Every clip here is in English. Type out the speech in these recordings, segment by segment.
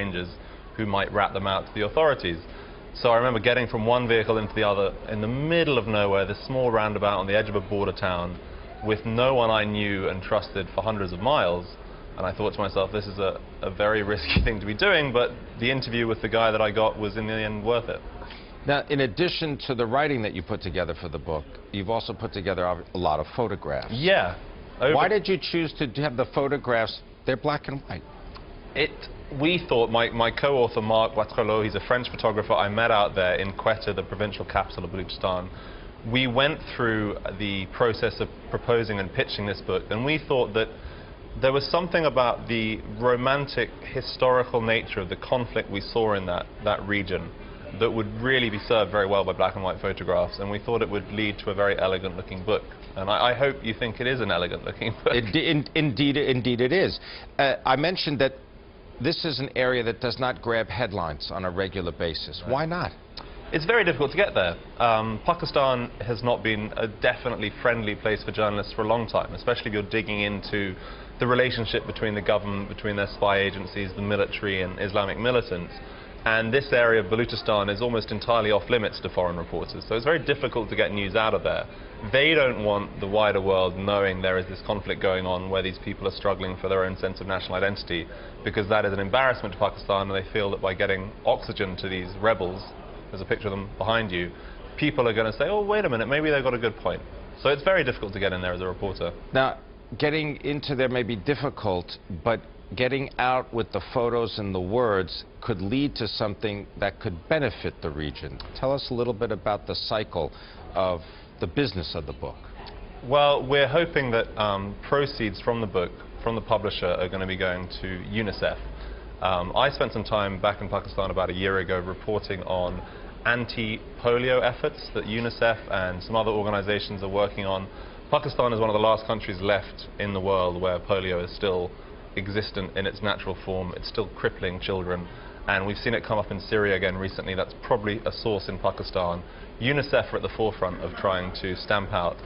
strangers who might rat them out to the authorities. So I remember getting from one vehicle into the other in the middle of nowhere, this small roundabout on the edge of a border town, with no one I knew and trusted for hundreds of miles. And I thought to myself, this is a very risky thing to be doing, but the interview with the guy that I got was in the end worth it. Now, in addition to the writing that you put together for the book, you've also put together a lot of photographs. Yeah. Why did you choose to have the photographs? They're black and white. We thought, my co-author Marc Watrelot, he's a French photographer I met out there in Quetta, the provincial capital of Balochistan. We went through the process of proposing and pitching this book, and we thought that there was something about the romantic, historical nature of the conflict we saw in that region that would really be served very well by black and white photographs, and we thought it would lead to a very elegant-looking book. And I hope you think it is an elegant-looking book. Indeed it is. I mentioned that this is an area that does not grab headlines on a regular basis. Right. Why not? It's very difficult to get there. Pakistan has not been a definitely friendly place for journalists for a long time, especially if you're digging into the relationship between the government, between their spy agencies, the military and Islamic militants. And this area of Balochistan is almost entirely off limits to foreign reporters, so it's very difficult to get news out of there. They don't want the wider world knowing there is this conflict going on where these people are struggling for their own sense of national identity, because that is an embarrassment to Pakistan, and they feel that by getting oxygen to these rebels, there's a picture of them behind you, people are going to say, oh, wait a minute, maybe they've got a good point. So it's very difficult to get in there as a reporter. Now, getting into there may be difficult, but getting out with the photos and the words could lead to something that could benefit the region. Tell us a little bit about the cycle of the business of the book. Well, we're hoping that proceeds from the book, from the publisher, are going to be going to UNICEF. I spent some time back in Pakistan about a year ago reporting on anti-polio efforts that UNICEF and some other organizations are working on. Pakistan is one of the last countries left in the world where polio is still existent in its natural form. It's still crippling children, and we've seen it come up in Syria again recently. That's probably a source in Pakistan. UNICEF are at the forefront of trying to stamp out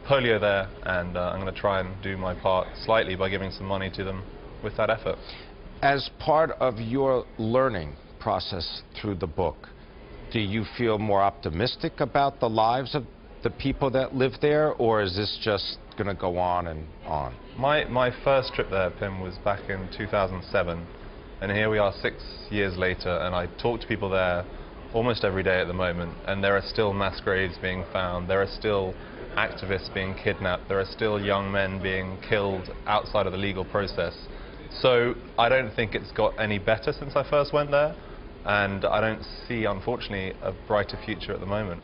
polio there, and I'm going to try and do my part slightly by giving some money to them with that effort. As part of your learning process through the book, do you feel more optimistic about the lives of the people that live there, or is this just going to go on and on? My first trip there, Pim, was back in 2007, and here we are 6 years later, and I talk to people there almost every day at the moment, and there are still mass graves being found, there are still activists being kidnapped, there are still young men being killed outside of the legal process. So I don't think it's got any better since I first went there, and I don't see, unfortunately, a brighter future at the moment.